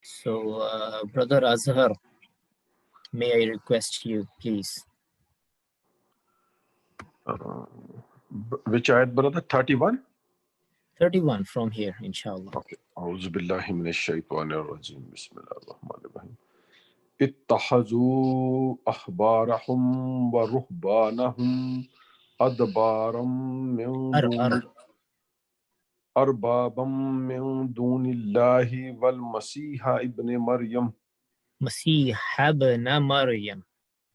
So, Brother Azhar, may I request you, please? Which ayat, brother? 31? 31 from here, inshallah. Okay. أعوذ بالله من الشيطان الرجيم بسم الله الرحمن الرحيم اتخذوا أحبارهم ورهبانهم أدبارا من دون أربابا من دون الله والمسيح ابن مريم Masih ibn Maryam.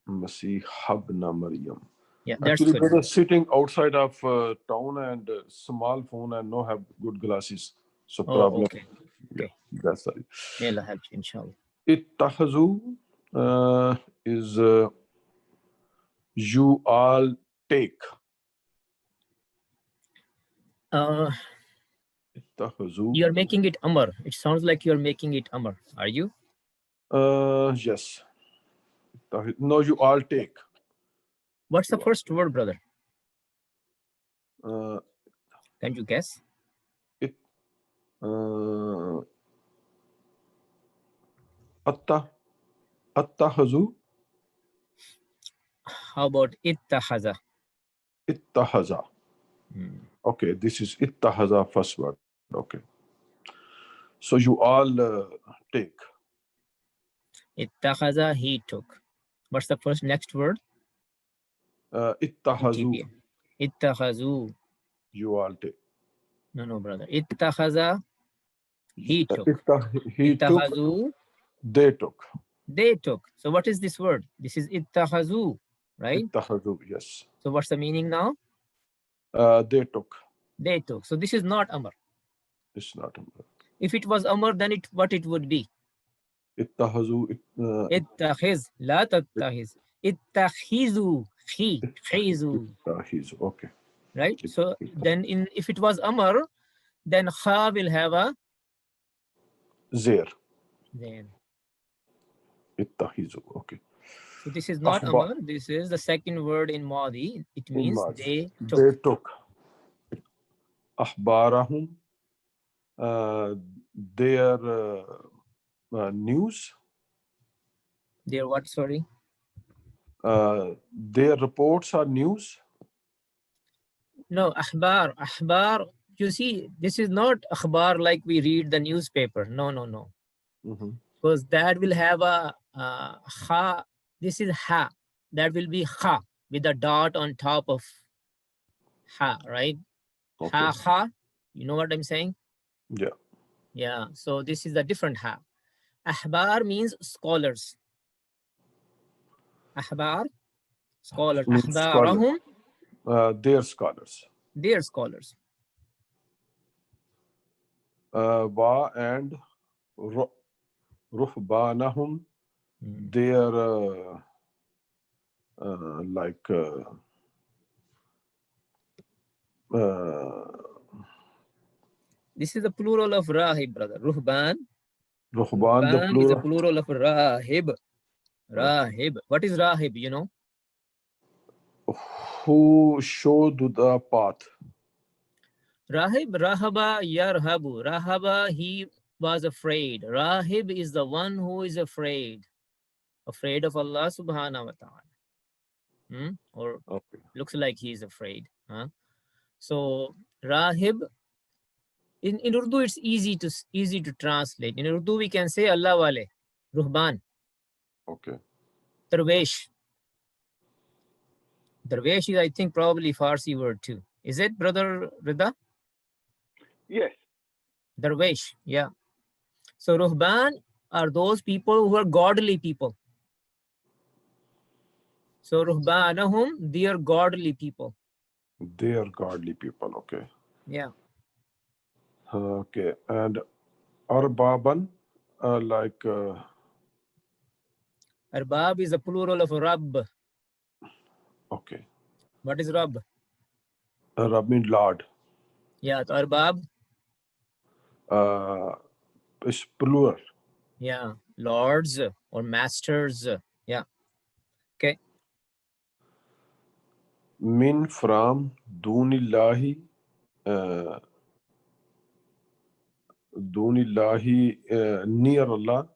مسيح ابن مريم. Yeah, that's Actually, good. brother, sitting outside of town and small phone and no have good glasses. So problem. Okay. Okay. That's right. May Allah help you, inshallah. Ittahazu is you all take. Ittahazu. You're making it Amr. It sounds like you're making it Amr. Are you? Yes. No, you all take. What's the first word, brother? Uh, Can you guess? Attahazu. How about ittahaza? Ittahaza. Okay, this is ittahaza first word. Okay. So you all take. Ittahaza, he took. What's the first next word? Ittahazu. Ittahazu. You all take. No, brother. Ittahaza, he took. He took. They took. They took. So what is this word? This is ittahazu, right? Ittahazu, yes. So what's the meaning now? They took. They took. So this is not Amr. It's not Amr. If it was Amr, then what it would be? Ittahazu. Ittakhiz, la tattahiz. Ittakhizu, khizu. Ittahizu, okay. Right? So then if it was Amr, then kha will have a Zair. Then. Ittahizu, okay. So this is not Amr. This is the second word in Madi. It means they took. They took. Ahbarahum. Their news. Their what, sorry? Their reports are news. No, akhbar. Akhbar, you see, this is not akhbar like we read the newspaper. No. Because that will have a ha. This is ha. That will be ha with a dot on top of ha, right? Okay. Ha. You know what I'm saying? Yeah. Yeah. So this is a different ha. Ahbar means scholars. Ahbar, scholars. Ahbarahum. Their scholars. Their scholars. Wa and ruhbanahum. Their this is the plural of rahib, brother. Ruhban. Ruhban is the plural of rahib. Rahib. What is rahib, you know? Who showed the path. Rahib, rahaba, yarhabu. Rahaba, he was afraid. Rahib is the one who is afraid. Afraid of Allah subhanahu wa ta'ala. Or okay. Looks like he is afraid. Huh? So rahib, in Urdu it's easy to translate. In Urdu we can say Allah wale, ruhban. Okay. Darwesh. Darwesh is, I think, probably Farsi word too. Is it, brother Rida? Yes. Darwesh, yeah. So ruhban are those people who are godly people. So ruhbanahum, they are godly people. They are godly people, okay. Yeah. Okay, and arbaban, like... Arbab is a plural of Rabb. Okay. What is Rabb? Rabb means Lord. Yeah, so Arbab? Is plural. Yeah, lords or masters. Yeah. Okay. Min from dunillahi. Dunillahi, near Allah,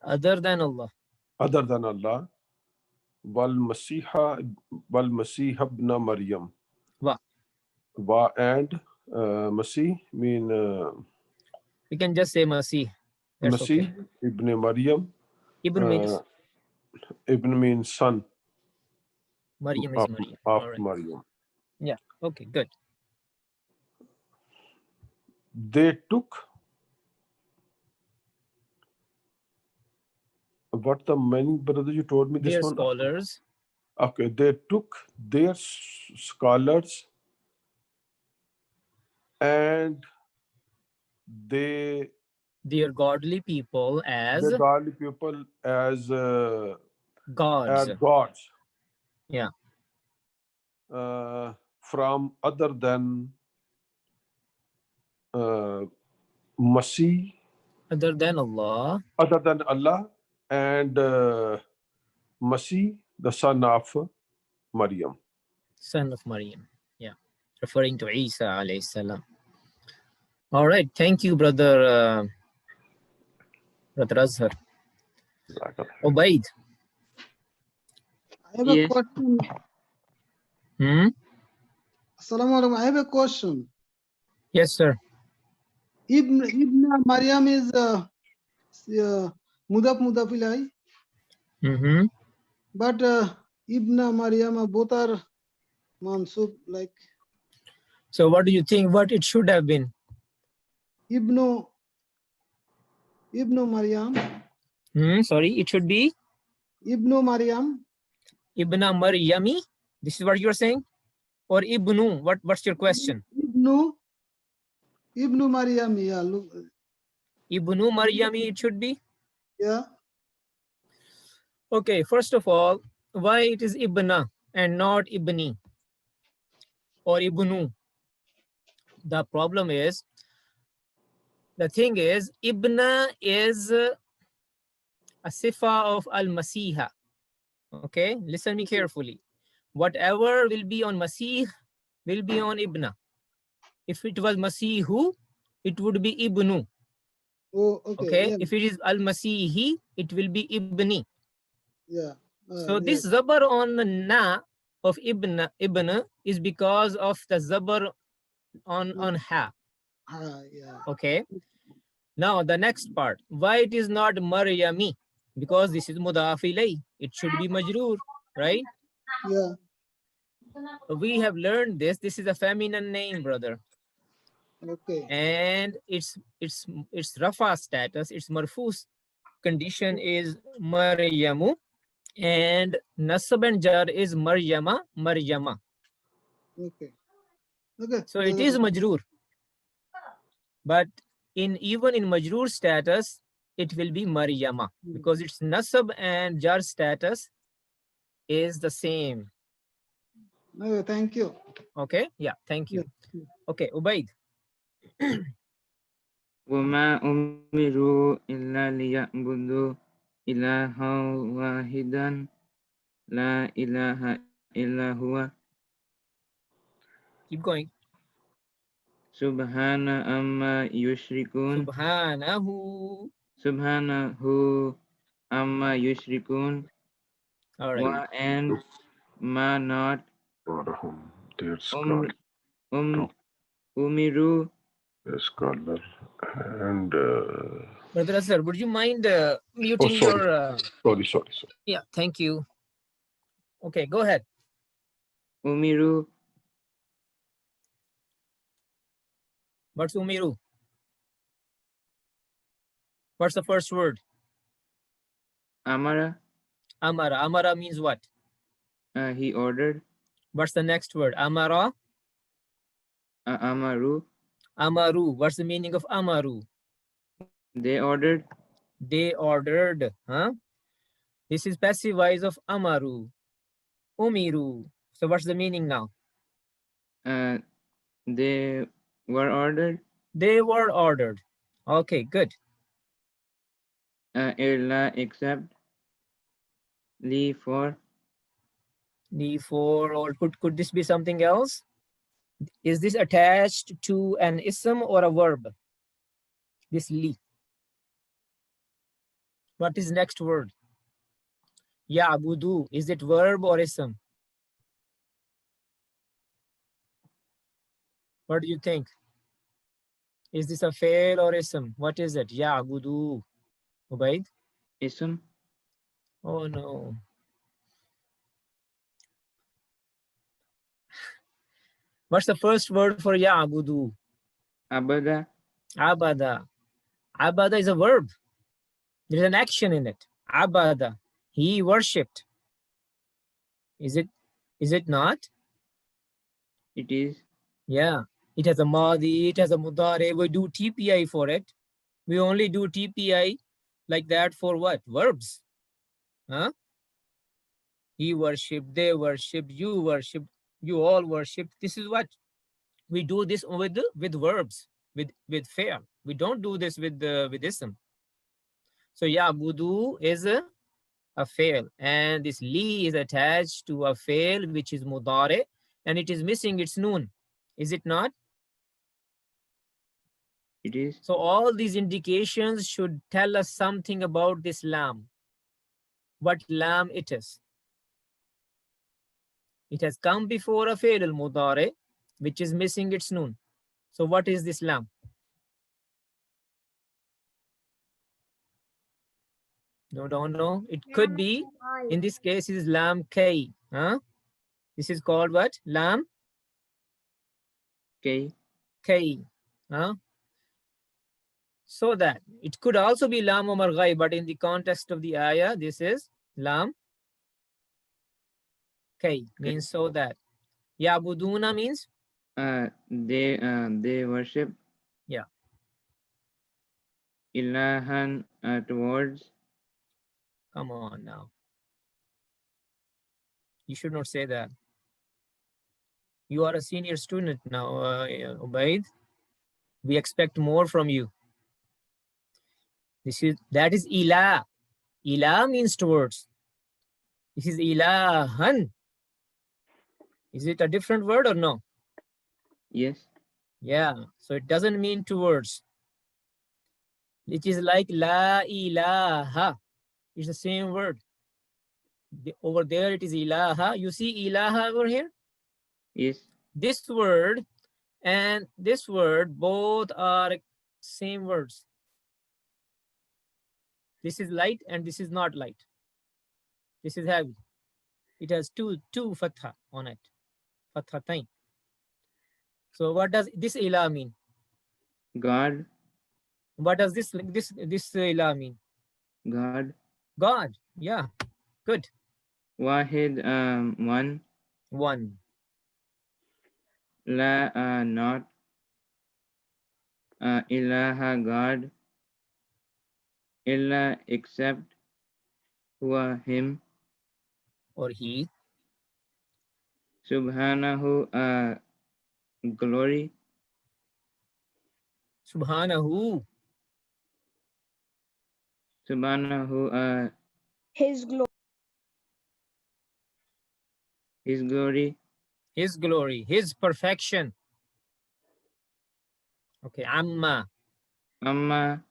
other than Allah. other than Allah, wal Masih ibn Maryam. Wa. And Masih mean You can just say Masih. That's Masih okay. ibn Maryam. Ibn means Ibn means son Maryam is of, Maryam. of All right. Maryam. Yeah. Okay, good. They took what the many brother you told me this Dear one. scholars, Okay, they took their scholars and they dear godly people as the godly people as gods. gods. Yeah. From other than Masih, Other than Allah, other than Allah, and Masih, the son of Maryam. son of Maryam. Yeah. Referring to Isa alayhi salam. All right. Thank you, brother Azhar. Ubaid. I have a Yes. question. Assalamu alaikum. I have a question. Yes, sir. Ibn Maryam is mudaf ilai, but Ibn Maryam both are mansub, like So what do you think? What it should have been? Ibn Maryam, Sorry, it should be Ibn Maryam, Ibn Maryami. This is what you're saying? Or Ibnu? What's your question? Ibn Maryam, yeah, look, Ibnu Maryami it should be? yeah. Okay, first of all, why it is Ibna and not Ibni or Ibnu? The problem is, the thing is, Ibna is a sifa of Al-Masiha. Okay, listen me carefully. Whatever will be on Masih will be on Ibna. If it was Masihu, it would be Ibnu. Oh, okay. Okay, Yeah, if it is Al-Masihi, it will be Ibni. yeah. So this zabar on na of ibn is because of the zabar on ha. Yeah. Okay. Now the next part. Why it is not Maryami? Because this is mudaf ilay. It should be majroor, right? Yeah. We have learned this. This is a feminine name, brother. Okay. And its rafa status, its marfus condition is Maryamu. And nasab and jar is Maryama. Okay. Okay. So it is majroor. But even in majroor status, it will be Maryama because its nasab and jar status is the same. Okay, thank you. Okay, yeah, thank you. Okay, Ubaid. وما أمروا إلا ليعبدوا إلها واحدا لا إله إلا هو Keep going. سبحان أما يشركون Subhanahu. أما يشركون All right. and ma not Their scholar, umiru their scholar, and Brother Azhar, would you mind muting sorry. your... sorry. Yeah, thank you. Okay, go ahead. umiru What's umiru? What's the first word? amara Amara. Amara means what? he ordered What's the next word? Amara. amaru Amaru. What's the meaning of amaru? they ordered They ordered. Huh? This is passive voice of amaru. Umiru. So what's the meaning now? they were ordered They were ordered. Okay, good. illa except li for Or could this be something else? Is this attached to an ism or a verb? This li. What is next word? Ya'budu. Is it verb or ism? What do you think? Is this a fail or ism? What is it? Ya'budu. Ubaid? Ism. Oh no. What's the first word for ya'budu? Abada. Abada. Abada is a verb. There's an action in it. Abada. He worshipped. Is it not? It is. Yeah. It has a madi, it has a mudare. We do TPI for it. We only do TPI like that for what? Verbs. Huh? He worshipped, they worshipped, you worshipped, you all worshipped. This is what we do this with verbs, with fail. We don't do this with ism. So ya'budu is a fail, and this li is attached to a fail which is mudare, and it is missing its noon. Is it not? It is. So all these indications should tell us something about this lam. What lam it is. It has come before a fail al-mudare, which is missing its noon. So what is this lam? No, don't know. It could be, in this case, is lam k. Huh? This is called what? Lam K. k. Huh? So that it could also be lam or marghai, but in the context of the ayah, this is lam k, means so that. Ya'buduna means? They worship. Yeah. Ilahan towards. Come on now. You should not say that. You are a senior student now, Ubaid. We expect more from you. That is ilah. Ilah means towards. This is ilahan. Is it a different word or no? Yes. Yeah. So it doesn't mean towards. It is like la ilaha. It's the same word. Over there it is ilaha. You see ilaha over here? Yes. This word and this word both are same words. This is light and this is not light. This is heavy. It has two fatha on it. Fathatain. So what does this ilah mean? God. What does this ilah mean? God. God. Yeah. Good. Wahid. One. One. La. Not. Ilaha. God. Illa. Except. Huwa. Him. Or he. Subhanahu. Glory. Subhanahu. Subhanahu. His glory. His glory. His glory. His perfection. Okay. Amma. Amma.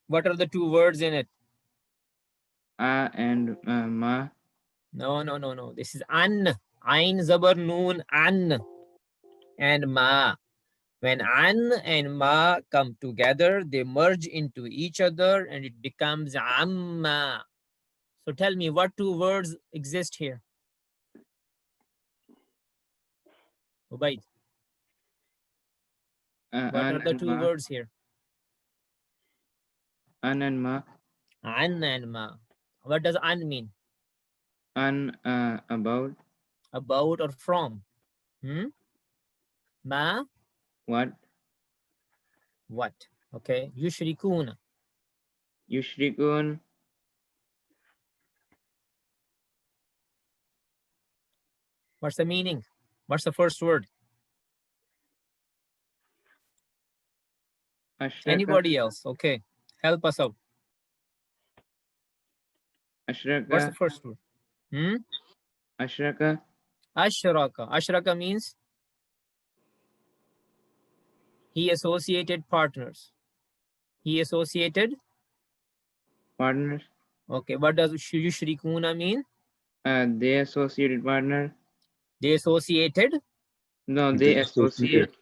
What are the two words in it? And ma. No. This is an. Ain zabar noon an. And ma. When an and ma come together, they merge into each other and it becomes amma. So tell me, what two words exist here? Ubaid. What are the two words here? An and ma. An and ma. What does an mean? An. About. About or from? Ma. What? What? Okay. Yushrikuna. Yushrikun. What's the meaning? What's the first word? Ashraka. Anybody else? Okay. Help us out. Ashraka. What's the first word? Ashraka. Ashraka. Ashraka means? He associated partners. He associated. partners. Okay, what does yushrikuna mean? They associated partner. They associated. No, they associate.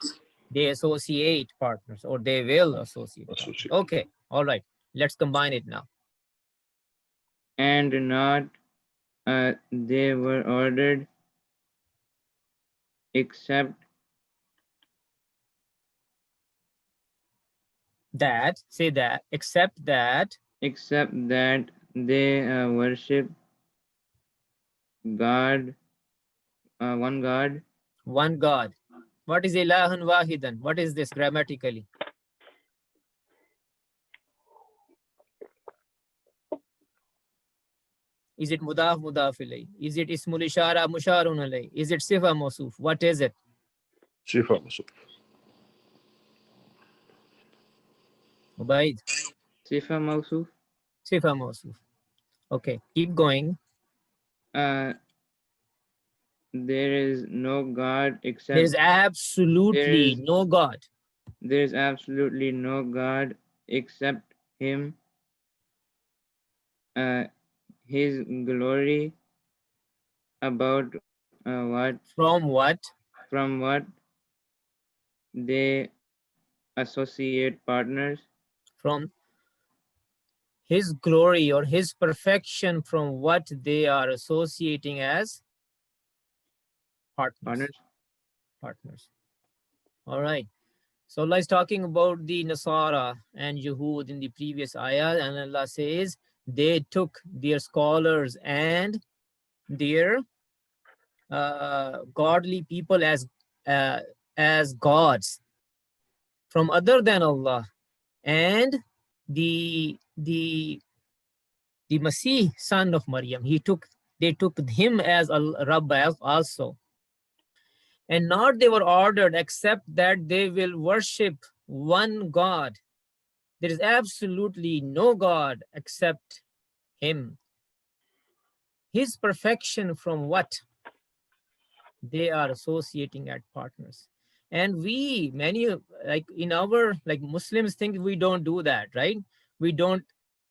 They associate partners, or they will associate partners. Associate. Okay, all right. Let's combine it now. And not they were ordered except That, say that, except that they worship God, one God. one God. What is ilahun wahidan? What is this grammatically? Is it mudaf mudaf ilay? Is it ismul ishara musharun alay? Is it sifa mawsuf? What is it? Sifa Masuf. Ubaid. Sifa Mawsuf. Sifa mawsuf. Okay, keep going. There is no God except There is absolutely no God. there is absolutely no God except Him. His glory about From what? from what they associate partners. From his glory or his perfection from what they are associating as partners. Partners. All right. So Allah is talking about the Nasara and Yahud in the previous ayah, and Allah says they took their scholars and their godly people as gods from other than Allah, and the Masih, son of Maryam, they took him as Rabb also. And not they were ordered except that they will worship one God. There is absolutely no God except him. His perfection from what they are associating at partners. And many like in our, like Muslims think we don't do that, right? We don't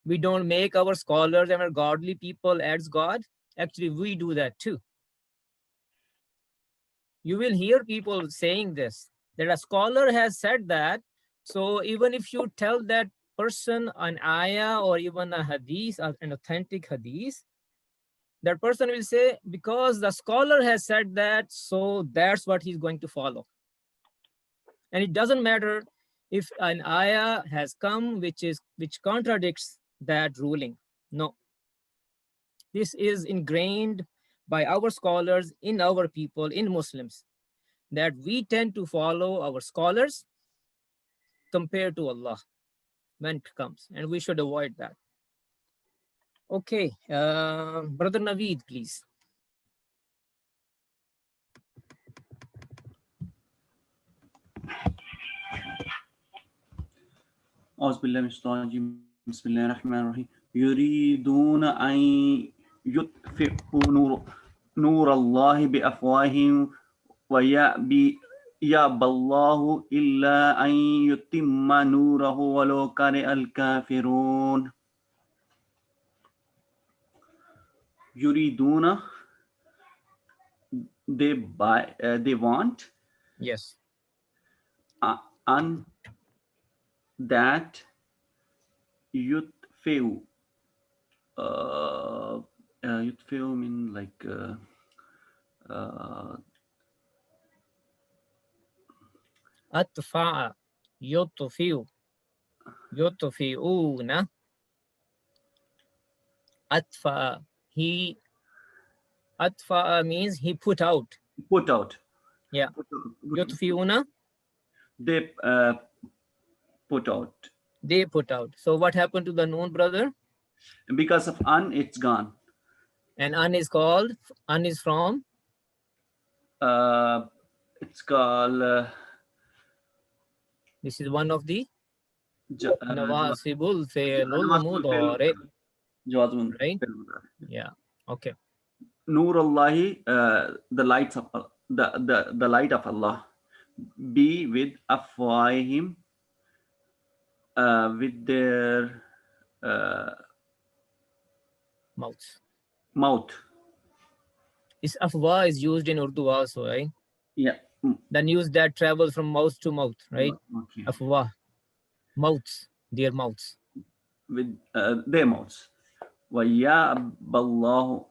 make our scholars and our godly people as God. Actually, we do that too. You will hear people saying this, that a scholar has said that. So even if you tell that person an ayah or even a hadith, an authentic hadith, that person will say, because the scholar has said that, so that's what he's going to follow. And it doesn't matter if an ayah has come which contradicts that ruling. No. This is ingrained by our scholars, in our people, in Muslims, that we tend to follow our scholars compared to Allah when it comes, and we should avoid that. Okay, Brother Naveed, please. أعوذ بالله من الشيطان الرجيم بسم الله الرحمن الرحيم يريدون أن يطفئوا نور الله بأفواههم ويأبى الله إلا أن يتم نوره ولو كره الكافرون. يريدون, they want. Yes. And that yutfiu. Yutfiu mean like Atfa'a, yutfi'u, yutfi'una. Atfa'a, atfa'a means he put out. Put out. Yeah. Yutfi'una. They put out. They put out. So what happened to the noon, brother? Because of an, it's gone. And an is called, an is from? It's called This is one of the Nawasibul Fi'lul Mudari. Right? Yeah. Okay. Nur Allahi, the light of Allah. be with afwahihim, with their Mouth. mouth. This afwa is used in Urdu also, right? Yeah. The news that travels from mouth to mouth, right? Okay. Afwa. Mouths, their mouths. With their mouths. وَيَأْبَى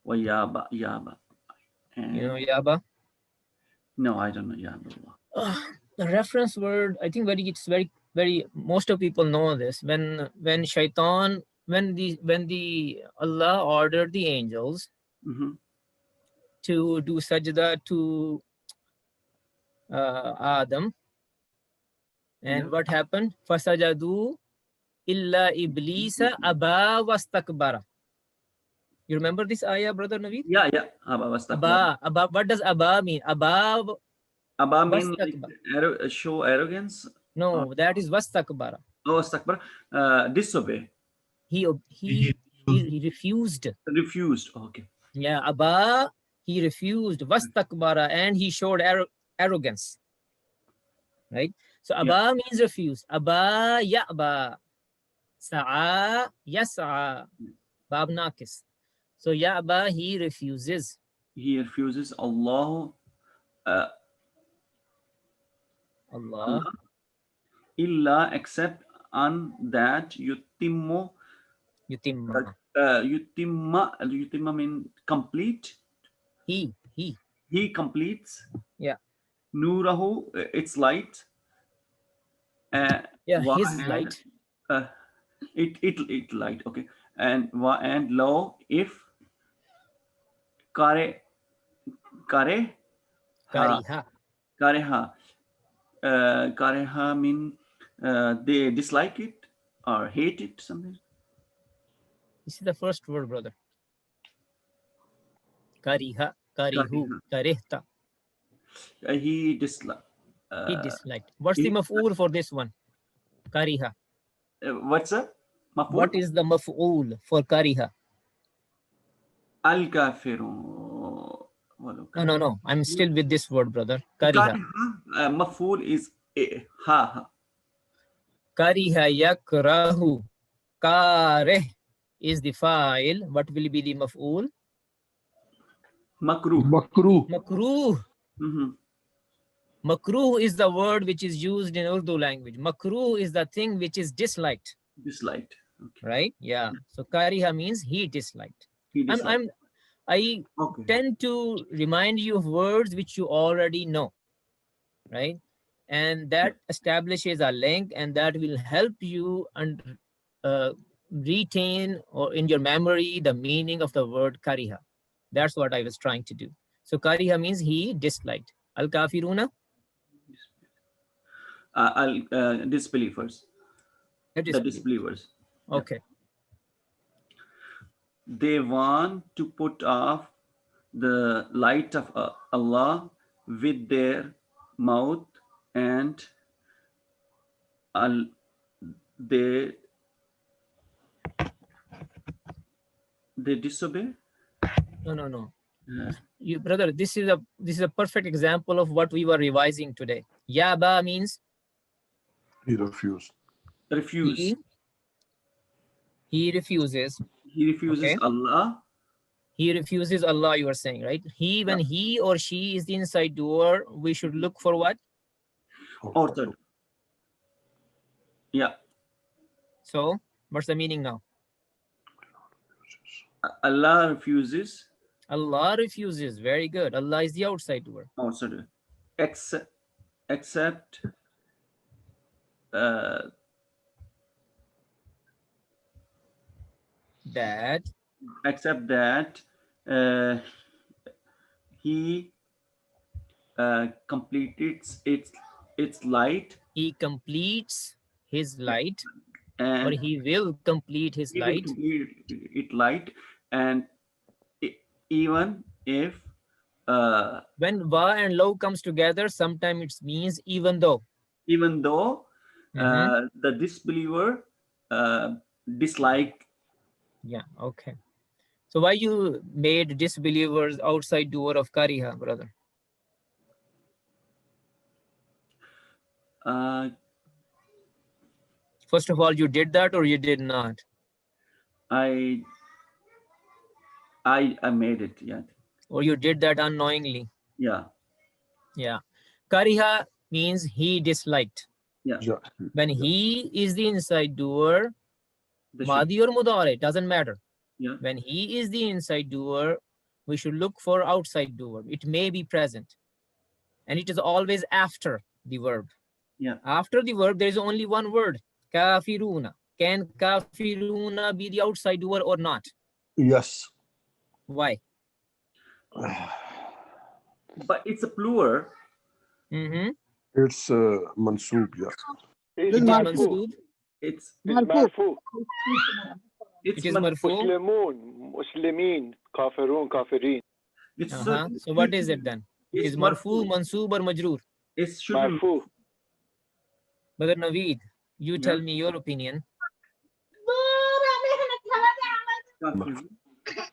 وَيَأْبَى يَأْبَى. You know, yaba. No, I don't know. يَأْبَى. The reference word, I think it's very most of people know this. When shaitan, when the Allah ordered the angels Mhm. to do sajda to Adam, and Yeah. what happened? Fasajadu illa iblisa aba wastakbara. You remember this ayah, brother Naveed? Yeah. Aba wastakbara. Aba. What does aba mean? Aba. Aba mean like Wastakbar. show arrogance. No, that is wastakbara. Oh, wastakbara. Disobey. He refused. Refused. Okay. Yeah, aba. He refused. Wastakbara, and he showed arrogance. Right. So aba means refuse. Aba ya'ba. Sa'a yas'a. Bab nakis. So ya'ba, he refuses. He refuses Allah. Allah. Illa except on that yutimmu. Yutimma. Yutimma mean complete. He. He completes. Yeah. Nurahu, its light. Yeah, his light. It light. Okay. And lo, if kare Kariha. kareha mean they dislike it or hate it, something. This is the first word, brother. Kariha, karihu, karihta. He disliked. He disliked. What's the maf'ul for this one? Kariha. What's up? What is the maf'ul for kariha? Al kafirun. No. I'm still with this word, brother. Kariha. Maf'ul is ha. Kariha yakrahu. Kareh is the fa'il. What will be the maf'ul? Makruh. Makruh. Mhm. Makruh is the word which is used in Urdu language. Makruh is the thing which is disliked. Disliked. Okay. Right? Yeah. So kariha means he disliked. He disliked. I Okay. tend to remind you of words which you already know, right? And that establishes a link, and that will help you retain or in your memory the meaning of the word kariha. That's what I was trying to do. So kariha means he disliked. Al-kafiruna? Disbelievers. The disbelievers. Okay. They want to put off the light of Allah with their mouth, and they disobey. No. Yeah. You brother, this is a perfect example of what we were revising today. Yaba means He refused. Refuse. he refuses. He refuses Okay. Allah. He refuses Allah, you are saying, right? When he or she is the inside doer, we should look for what? Ordered. Yeah. So what's the meaning now? Allah refuses. Allah refuses. Very good. Allah is the outside doer. Ordered. Except That he completes its light, he completes his light, or and he will complete his he will light. complete it light, and even if When wa and law comes together, sometimes it means even though. the disbeliever dislike. Yeah, okay. So why you made disbelievers outside doer of kariha, brother? First of all, you did that or you did not? I made it. Yeah. Or you did that unknowingly? Yeah. Yeah. Kariha means he disliked. Yeah. Yeah. When he is the inside doer, They should- Madi or Mudare, doesn't matter. Yeah. When he is the inside doer, we should look for outside doer. It may be present. And it is always after the verb. Yeah. After the verb, there is only one word, kafiruna. Can kafiruna be the outside doer or not? Yes. Why? But it's a plural. Mm-hmm. It's mansoob, yeah. It's Then marfu. Mansoob. It's Marfu. it's It is man- marfu. Muslimun, Muslimin, Kafirun, Kafirin. it's So what is it then? It It's is marfu, mansoob or majroor? It should be Marfu. Brother Naveed, you Yeah. tell me your opinion. kafir.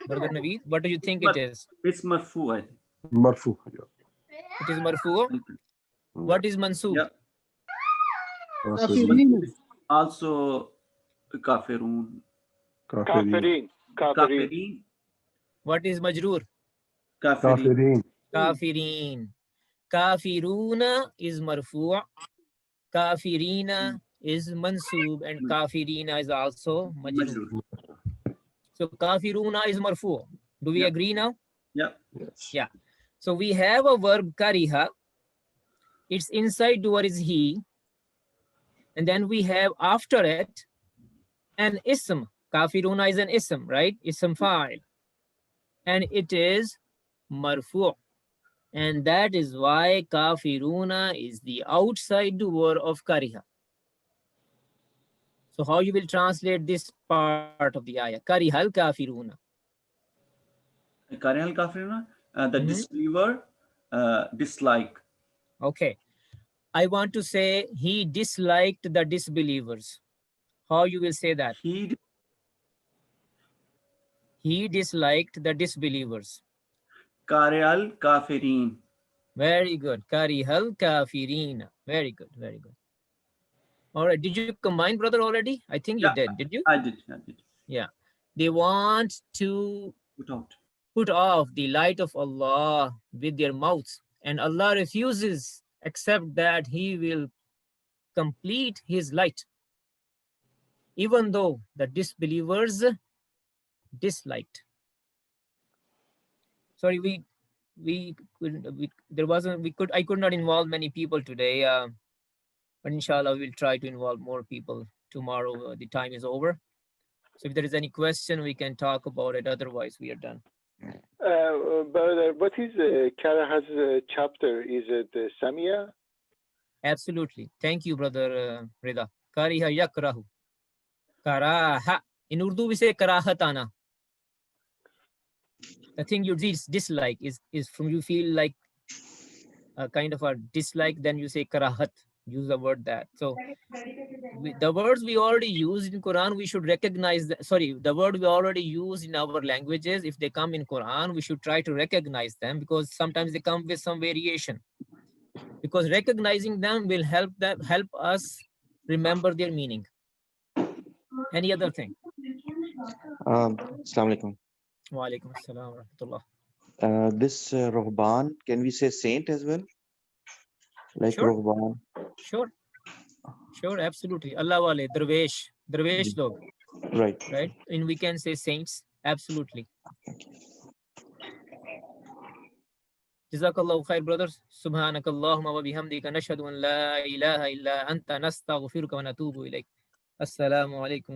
Brother Naveed, what do you think But- it is? It's marfu, I think. Marfu, yeah. It is marfu. What is mansoob? Yeah. Kafirin. Also kafirun. Kafirin. Kafirin. Kafirin. Kafirin. What is majroor? Kafirin. Kafirin. Kafirin. Kafiruna is marfu'. Kafirina is mansoob, and kafirina is also majroor. Majroor. So kafiruna is marfu'. Do we Yeah. agree now? Yeah. Yes. Yeah. So we have a verb kariha. Its inside doer is he. And then we have after it an ism. Kafiruna is an ism, right? Ism fa'il. And it is marfu'. And that is why kafiruna is the outside doer of kariha. So how you will translate this part of the ayah? Karihal kafiruna. Karihal kafiruna. The Mhm. disbeliever dislike. Okay. I want to say he disliked the disbelievers. How you will say that? He disliked the disbelievers. Karihal kafirin. Very good. Karihal kafirina. Very good. Very good. All right. Did you combine, brother, already? I think you Yeah. did. Did you? I did. They want to Put out. put off the light of Allah with their mouths, and Allah refuses except that he will complete his light, even though the disbelievers disliked. Sorry, I could not involve many people today, but inshallah we'll try to involve more people tomorrow. The time is over. So if there is any question, we can talk about it. Otherwise, we are done. But what is Karaha's chapter? Is it Samia? Absolutely. Thank you, brother Rida. Kariha yakrahu. Karaha. In Urdu, we say karahatana. The thing you dislike is from you feel like a kind of a dislike, then you say karahat. Use the word that. So the words we already used in Quran, we should recognize the word we already use in our languages. If they come in Quran, we should try to recognize them, because sometimes they come with some variation. Because recognizing them will help us remember their meaning. Any other thing? Assalamu alaikum. Wa alaikum assalam wa rahmatullah. This Rohban, can we say saint as well? Like Sure. Rohban. Sure, absolutely. Allah wale, Darvesh log, Right. right? And we can say saints, absolutely. Jazakallahu khair, brothers. Subhanakallahumma wa bihamdika nashhadu an la ilaha illa anta nastaghfiruka wa natubu ilayk. Assalamu alaikum.